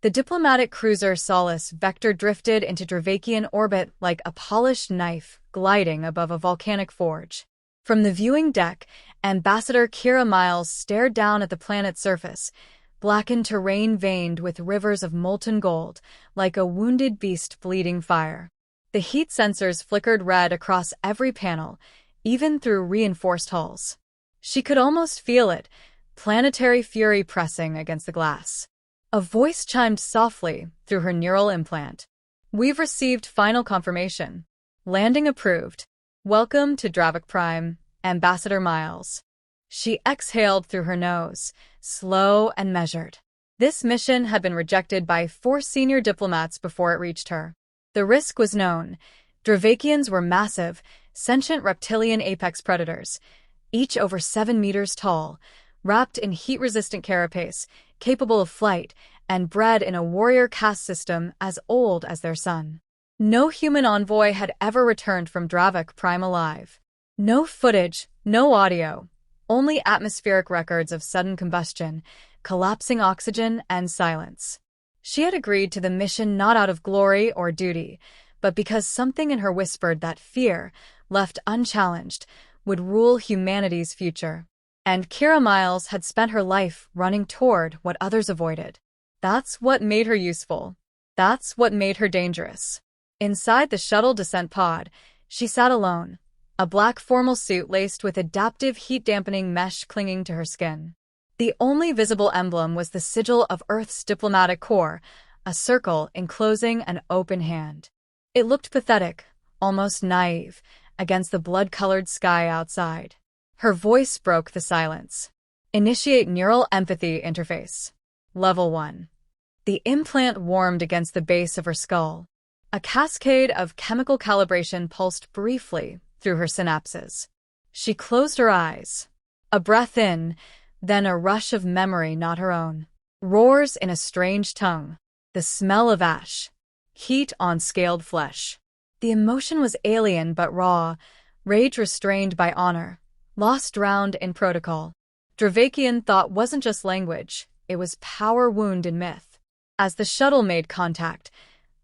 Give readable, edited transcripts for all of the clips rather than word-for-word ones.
The diplomatic cruiser Solace Vector drifted into Dravakian orbit like a polished knife gliding above a volcanic forge. From the viewing deck, Ambassador Kira Miles stared down at the planet's surface, blackened terrain veined with rivers of molten gold, like a wounded beast bleeding fire. The heat sensors flickered red across every panel, even through reinforced hulls. She could almost feel it, planetary fury pressing against the glass. A voice chimed softly through her neural implant. "We've received final confirmation. Landing approved. Welcome to Dravik Prime, Ambassador Miles." She exhaled through her nose, slow and measured. This mission had been rejected by 4 senior diplomats before it reached her. The risk was known. Dravakians were massive, sentient reptilian apex predators, each over 7 meters tall, wrapped in heat-resistant carapace, capable of flight, and bred in a warrior caste system as old as their sun. No human envoy had ever returned from Dravik Prime alive. No footage, no audio, only atmospheric records of sudden combustion, collapsing oxygen, and silence. She had agreed to the mission not out of glory or duty, but because something in her whispered that fear, left unchallenged, would rule humanity's future. And Kira Miles had spent her life running toward what others avoided. That's what made her useful. That's what made her dangerous. Inside the shuttle descent pod, she sat alone, a black formal suit laced with adaptive heat-dampening mesh clinging to her skin. The only visible emblem was the sigil of Earth's diplomatic corps, a circle enclosing an open hand. It looked pathetic, almost naive, against the blood-colored sky outside. Her voice broke the silence. "Initiate neural empathy interface. Level 1. The implant warmed against the base of her skull. A cascade of chemical calibration pulsed briefly through her synapses. She closed her eyes. A breath in, then a rush of memory not her own. Roars in a strange tongue. The smell of ash. Heat on scaled flesh. The emotion was alien but raw, rage restrained by honor, lost drowned in protocol. Dravakian thought wasn't just language, it was power wound in myth. As the shuttle made contact,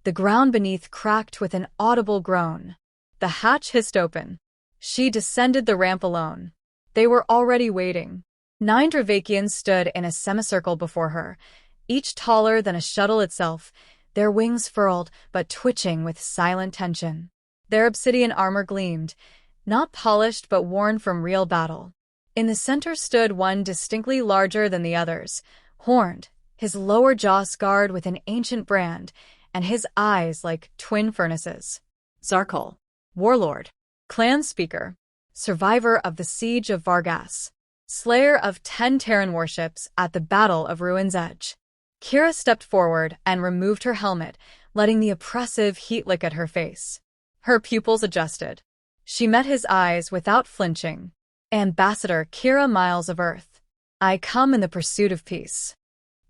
the ground beneath cracked with an audible groan. The hatch hissed open. She descended the ramp alone. They were already waiting. 9 Dravakians stood in a semicircle before her, each taller than a shuttle itself, their wings furled but twitching with silent tension. Their obsidian armor gleamed, not polished but worn from real battle. In the center stood one distinctly larger than the others, horned, his lower jaw scarred with an ancient brand, and his eyes like twin furnaces. Zarkul, warlord, clan speaker, survivor of the siege of Vargas, slayer of 10 Terran warships at the Battle of Ruin's Edge. Kira stepped forward and removed her helmet, letting the oppressive heat lick at her face. Her pupils adjusted. She met his eyes without flinching. "Ambassador Kira Miles of Earth, I come in the pursuit of peace."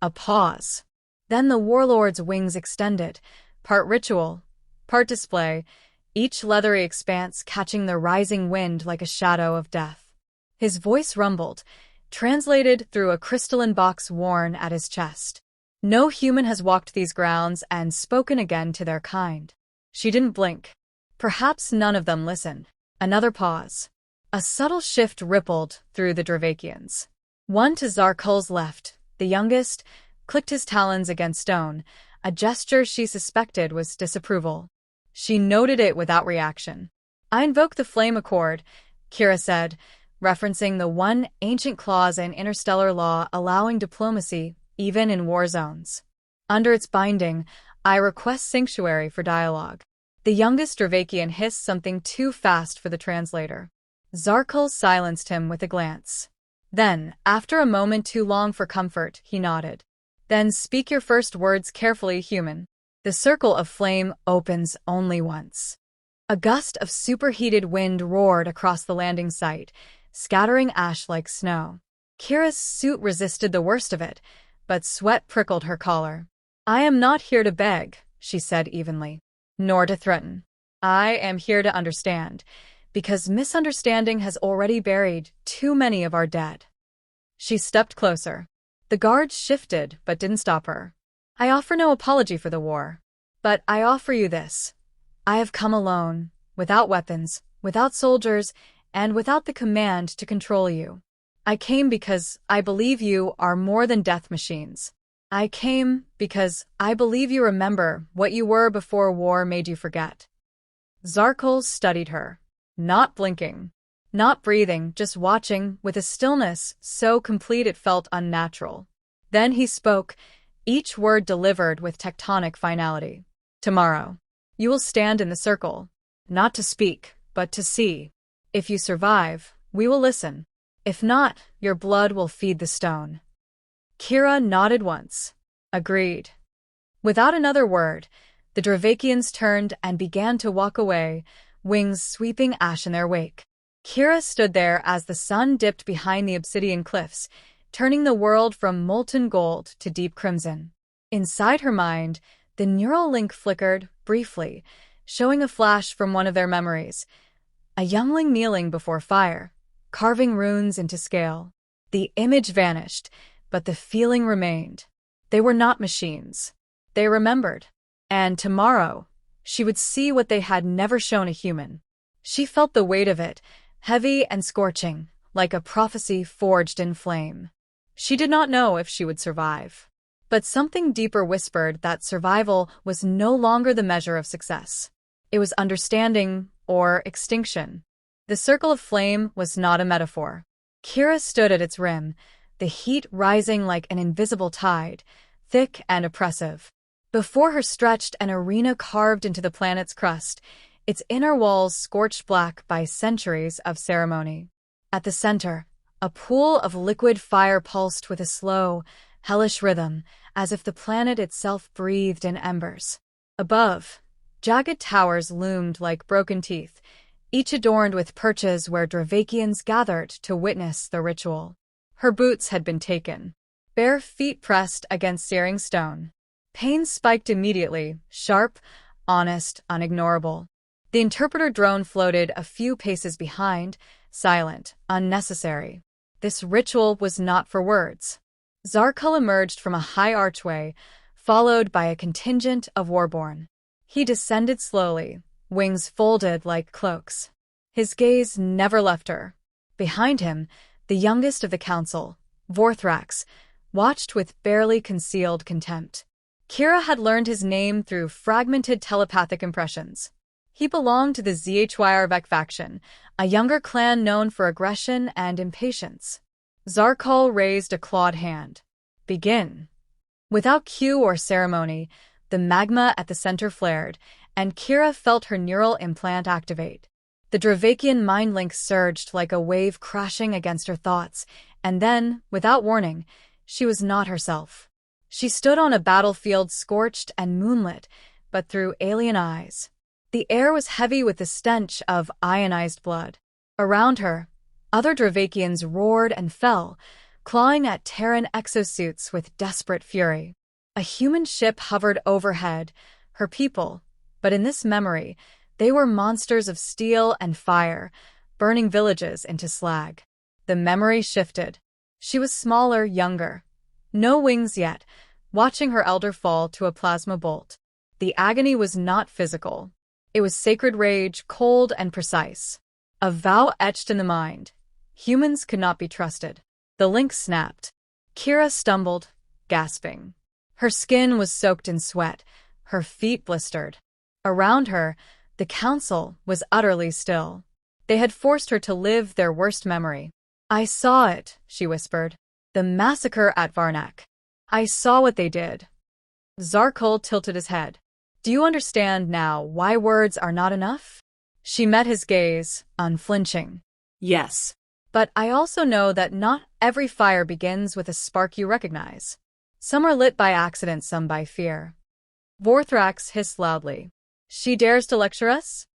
A pause. Then the warlord's wings extended, part ritual, part display, each leathery expanse catching the rising wind like a shadow of death. His voice rumbled, translated through a crystalline box worn at his chest. "No human has walked these grounds and spoken again to their kind." She didn't blink. Perhaps none of them listened. Another pause. A subtle shift rippled through the Dravakians. One to Zarkul's left, the youngest, clicked his talons against stone, a gesture she suspected was disapproval. She noted it without reaction. "I invoke the Flame Accord," Kira said, referencing the one ancient clause in interstellar law allowing diplomacy, even in war zones. "Under its binding, I request sanctuary for dialogue." The youngest Dravakian hissed something too fast for the translator. Zarkul silenced him with a glance. Then, after a moment too long for comfort, he nodded. "Then speak your first words carefully, human. The circle of flame opens only once." A gust of superheated wind roared across the landing site, scattering ash like snow. Kira's suit resisted the worst of it, but sweat prickled her collar. "I am not here to beg," she said evenly, "nor to threaten. I am here to understand, because misunderstanding has already buried too many of our dead." She stepped closer. The guards shifted but didn't stop her. I offer no apology for the war. But I offer you this. I have come alone, without weapons, without soldiers, and without the command to control you. I came because I believe you are more than death machines. I came because I believe you remember what you were before war made you forget. Zarkol studied her, not blinking, not breathing, just watching with a stillness so complete it felt unnatural. Then he spoke, each word delivered with tectonic finality. Tomorrow, you will stand in the circle, not to speak, but to see. If you survive, we will listen. If not, your blood will feed the stone. Kira nodded once. Agreed. Without another word, the Dravakians turned and began to walk away, wings sweeping ash in their wake. Kira stood there as the sun dipped behind the obsidian cliffs, turning the world from molten gold to deep crimson. Inside her mind, the neural link flickered, briefly, showing a flash from one of their memories. A youngling kneeling before fire, carving runes into scale. The image vanished, but the feeling remained. They were not machines. They remembered. And tomorrow, she would see what they had never shown a human. She felt the weight of it, heavy and scorching, like a prophecy forged in flame. She did not know if she would survive. But something deeper whispered that survival was no longer the measure of success. It was understanding or extinction. The circle of flame was not a metaphor. Kira stood at its rim, the heat rising like an invisible tide, thick and oppressive. Before her stretched an arena carved into the planet's crust, its inner walls scorched black by centuries of ceremony. At the center, a pool of liquid fire pulsed with a slow, hellish rhythm, as if the planet itself breathed in embers. Above, jagged towers loomed like broken teeth, each adorned with perches where Dravakians gathered to witness the ritual. Her boots had been taken. Bare feet pressed against searing stone. Pain spiked immediately, sharp, honest, unignorable. The interpreter drone floated a few paces behind, silent, unnecessary. This ritual was not for words. Zarkul emerged from a high archway, followed by a contingent of warborn. He descended slowly, wings folded like cloaks. His gaze never left her. Behind him, the youngest of the council, Vorthrax, watched with barely concealed contempt. Kira had learned his name through fragmented telepathic impressions. He belonged to the HFY faction, a younger clan known for aggression and impatience. Zarkul raised a clawed hand. Begin. Without cue or ceremony, the magma at the center flared, and Kira felt her neural implant activate. The Dravakian mind link surged like a wave crashing against her thoughts, and then, without warning, she was not herself. She stood on a battlefield scorched and moonlit, but through alien eyes. The air was heavy with the stench of ionized blood. Around her, other Dravakians roared and fell, clawing at Terran exosuits with desperate fury. A human ship hovered overhead, her people, but in this memory, they were monsters of steel and fire, burning villages into slag. The memory shifted. She was smaller, younger. No wings yet, watching her elder fall to a plasma bolt. The agony was not physical. It was sacred rage, cold and precise. A vow etched in the mind. Humans could not be trusted. The link snapped. Kira stumbled, gasping. Her skin was soaked in sweat, her feet blistered. Around her, the council was utterly still. They had forced her to live their worst memory. I saw it, she whispered. The massacre at Varnak. I saw what they did. Zarkul tilted his head. Do you understand now why words are not enough? She met his gaze, unflinching. Yes. But I also know that not every fire begins with a spark you recognize. Some are lit by accident, some by fear. Vorthrax hissed loudly. She dares to lecture us?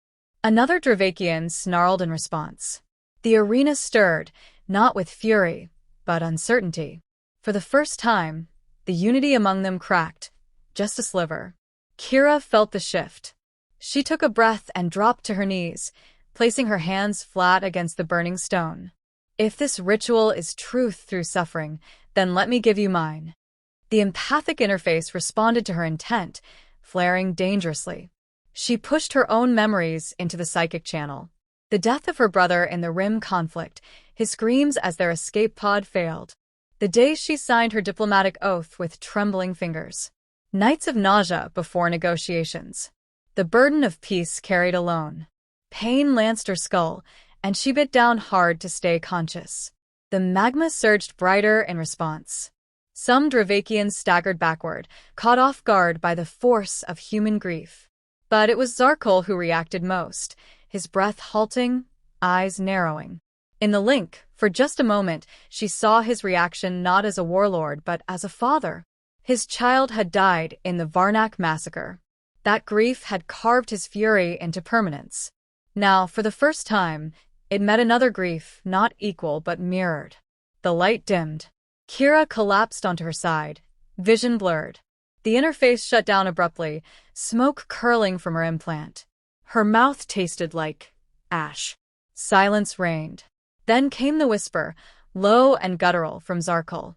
Another Dravakian snarled in response. The arena stirred, not with fury, but uncertainty. For the first time, the unity among them cracked, just a sliver. Kira felt the shift. She took a breath and dropped to her knees, placing her hands flat against the burning stone. If this ritual is truth through suffering, then let me give you mine. The empathic interface responded to her intent, flaring dangerously. She pushed her own memories into the psychic channel. The death of her brother in the Rim conflict, his screams as their escape pod failed. The day she signed her diplomatic oath with trembling fingers. Nights of nausea before negotiations. The burden of peace carried alone. Pain lanced her skull, and she bit down hard to stay conscious. The magma surged brighter in response. Some Dravakians staggered backward, caught off guard by the force of human grief. But it was Zarkul who reacted most, his breath halting, eyes narrowing. In the link, for just a moment, she saw his reaction not as a warlord but as a father. His child had died in the Varnak massacre. That grief had carved his fury into permanence. Now, for the first time, it met another grief, not equal but mirrored. The light dimmed. Kira collapsed onto her side, vision blurred. The interface shut down abruptly, smoke curling from her implant. Her mouth tasted like ash. Silence reigned. Then came the whisper, low and guttural, from Zarkul.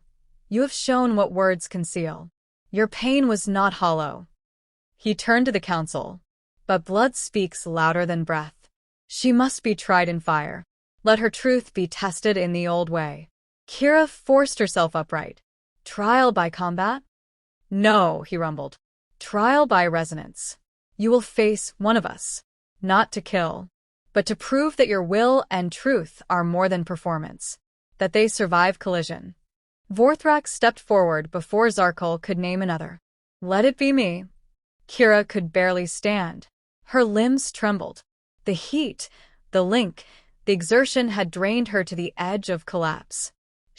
You have shown what words conceal. Your pain was not hollow. He turned to the council. But blood speaks louder than breath. She must be tried in fire. Let her truth be tested in the old way. Kira forced herself upright. Trial by combat? No, he rumbled. Trial by resonance. You will face one of us. Not to kill, but to prove that your will and truth are more than performance. That they survive collision. Vorthrak stepped forward before Zarkul could name another. Let it be me. Kira could barely stand. Her limbs trembled. The heat, the link, the exertion had drained her to the edge of collapse.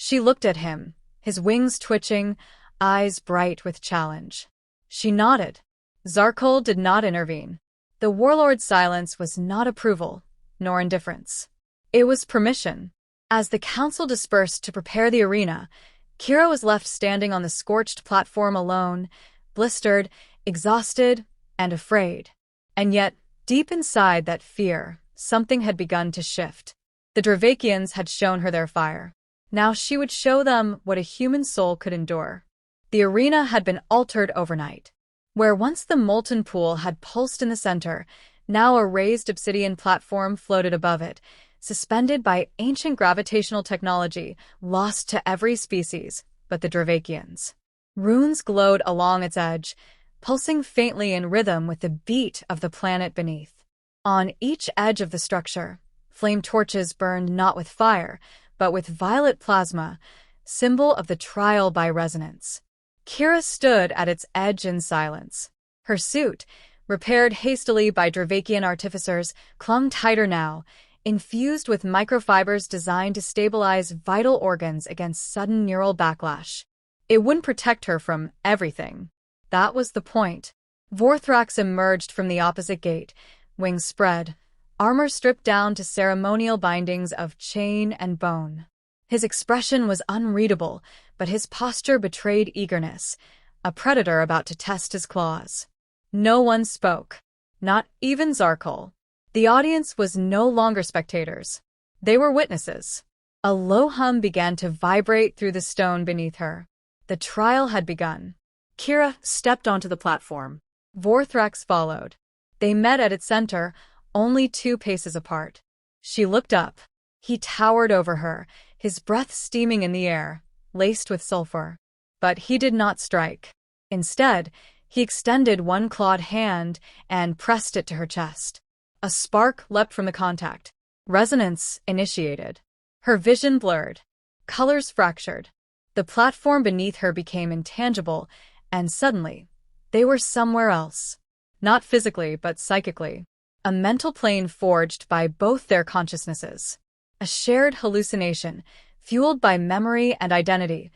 She looked at him, his wings twitching, eyes bright with challenge. She nodded. Zarkul did not intervene. The warlord's silence was not approval, nor indifference. It was permission. As the council dispersed to prepare the arena, Kira was left standing on the scorched platform alone, blistered, exhausted, and afraid. And yet, deep inside that fear, something had begun to shift. The Dravakians had shown her their fire. Now she would show them what a human soul could endure. The arena had been altered overnight. Where once the molten pool had pulsed in the center, now a raised obsidian platform floated above it, suspended by ancient gravitational technology lost to every species but the Dravakians. Runes glowed along its edge, pulsing faintly in rhythm with the beat of the planet beneath. On each edge of the structure, flame torches burned not with fire, but with violet plasma, symbol of the trial by resonance. Kira stood at its edge in silence. Her suit, repaired hastily by Dravakian artificers, clung tighter now, infused with microfibers designed to stabilize vital organs against sudden neural backlash. It wouldn't protect her from everything. That was the point. Vorthrax emerged from the opposite gate, wings spread, armor stripped down to ceremonial bindings of chain and bone. His expression was unreadable, but his posture betrayed eagerness, a predator about to test his claws. No one spoke, not even Zarkul. The audience was no longer spectators. They were witnesses. A low hum began to vibrate through the stone beneath her. The trial had begun. Kira stepped onto the platform. Vorthrax followed. They met at its center, only 2 paces apart. She looked up. He towered over her, his breath steaming in the air, laced with sulfur. But he did not strike. Instead, he extended one clawed hand and pressed it to her chest. A spark leapt from the contact. Resonance initiated. Her vision blurred. Colors fractured. The platform beneath her became intangible, and suddenly, they were somewhere else. Not physically, but psychically. A mental plane forged by both their consciousnesses. A shared hallucination, fueled by memory and identity,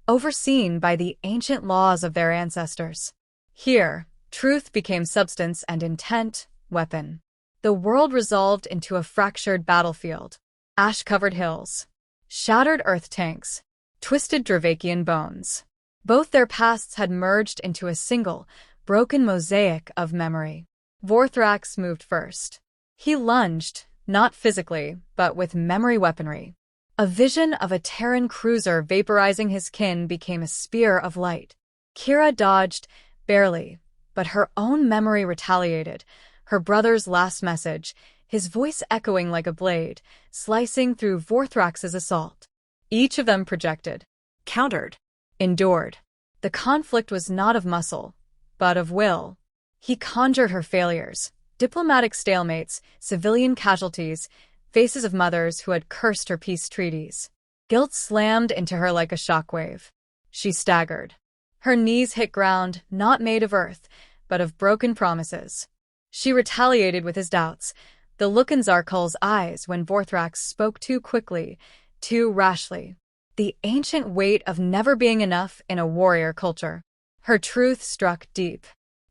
overseen by the ancient laws of their ancestors. Here, truth became substance and intent, weapon. The world resolved into a fractured battlefield. Ash-covered hills. Shattered earth tanks. Twisted Dravakian bones. Both their pasts had merged into a single, broken mosaic of memory. Vorthrax moved first. He lunged, not physically, but with memory weaponry. A vision of a Terran cruiser vaporizing his kin became a spear of light. Kira dodged, barely, but her own memory retaliated. Her brother's last message, his voice echoing like a blade, slicing through Vorthrax's assault. Each of them projected, countered, endured. The conflict was not of muscle, but of will. He conjured her failures, diplomatic stalemates, civilian casualties, faces of mothers who had cursed her peace treaties. Guilt slammed into her like a shockwave. She staggered. Her knees hit ground, not made of earth, but of broken promises. She retaliated with his doubts, the look in Zarkul's eyes when Vorthrax spoke too quickly, too rashly. The ancient weight of never being enough in a warrior culture. Her truth struck deep.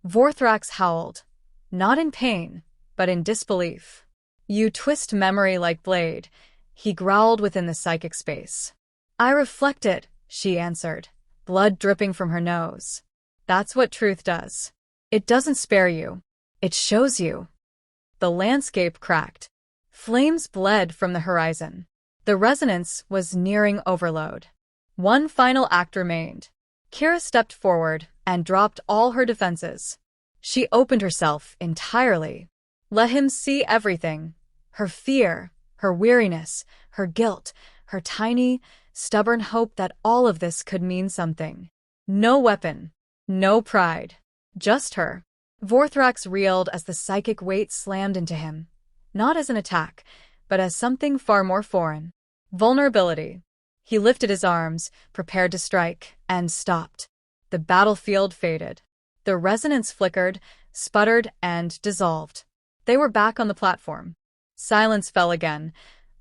Vorthrax howled, not in pain, but in disbelief. "You twist memory like blade," he growled within the psychic space. "I reflected," she answered, blood dripping from her nose. "That's what truth does. It doesn't spare you. It shows you." The landscape cracked. Flames bled from the horizon. The resonance was nearing overload. One final act remained. Kira stepped forward and dropped all her defenses. She opened herself entirely. Let him see everything. Her fear, her weariness, her guilt, her tiny, stubborn hope that all of this could mean something. No weapon, no pride, just her. Vorthrax reeled as the psychic weight slammed into him, not as an attack, but as something far more foreign. Vulnerability. He lifted his arms, prepared to strike, and stopped. The battlefield faded. The resonance flickered, sputtered, and dissolved. They were back on the platform. Silence fell again,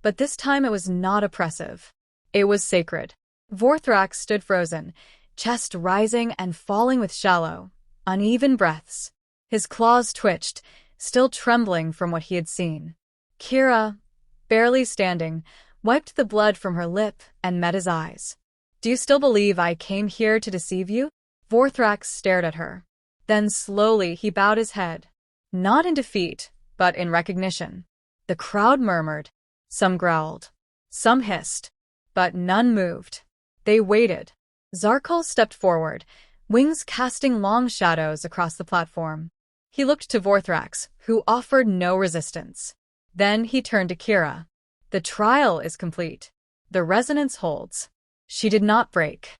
but this time it was not oppressive. It was sacred. Vorthrax stood frozen, chest rising and falling with shallow, uneven breaths. His claws twitched, still trembling from what he had seen. Kira, barely standing, wiped the blood from her lip and met his eyes. "Do you still believe I came here to deceive you?" Vorthrax stared at her. Then slowly he bowed his head, not in defeat, but in recognition. The crowd murmured. Some growled. Some hissed. But none moved. They waited. Zarkul stepped forward, wings casting long shadows across the platform. He looked to Vorthrax, who offered no resistance. Then he turned to Kira. "The trial is complete. The resonance holds." She did not break.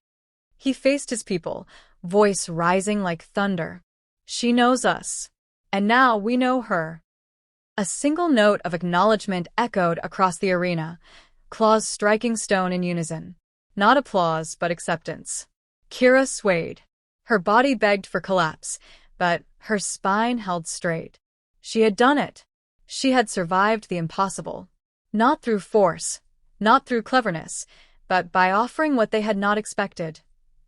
He faced his people, voice rising like thunder. "She knows us. And now we know her." A single note of acknowledgement echoed across the arena, claws striking stone in unison. Not applause, but acceptance. Kira swayed. Her body begged for collapse, but her spine held straight. She had done it. She had survived the impossible. Not through force, not through cleverness, but by offering what they had not expected.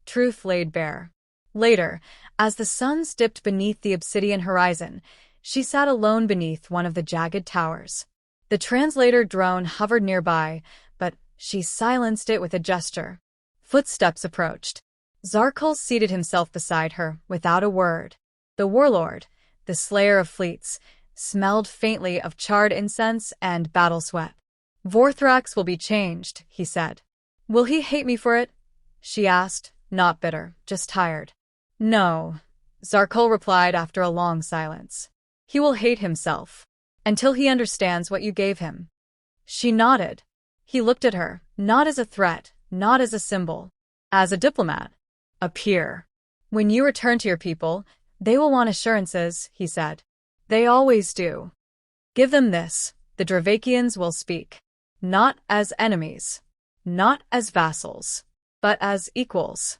Truth laid bare. Later, as the suns dipped beneath the obsidian horizon, she sat alone beneath one of the jagged towers. The translator drone hovered nearby, but she silenced it with a gesture. Footsteps approached. Zarkul seated himself beside her, without a word. The warlord, the slayer of fleets, smelled faintly of charred incense and battle sweat. "Vorthrax will be changed," he said. "Will he hate me for it?" she asked, not bitter, just tired. "No," Zarkul replied after a long silence. "He will hate himself, until he understands what you gave him." She nodded. He looked at her, not as a threat, not as a symbol, as a diplomat, a peer. "When you return to your people, they will want assurances," he said. "They always do. Give them this: the Dravakians will speak. Not as enemies, not as vassals, but as equals."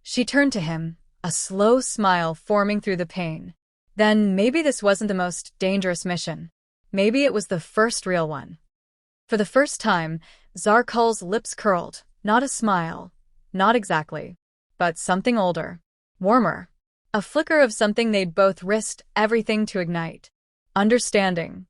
She turned to him, a slow smile forming through the pain. Then maybe this wasn't the most dangerous mission. Maybe it was the first real one. For the first time, Zarkul's lips curled, not a smile, not exactly, but something older, warmer. A flicker of something they'd both risked everything to ignite. Understanding.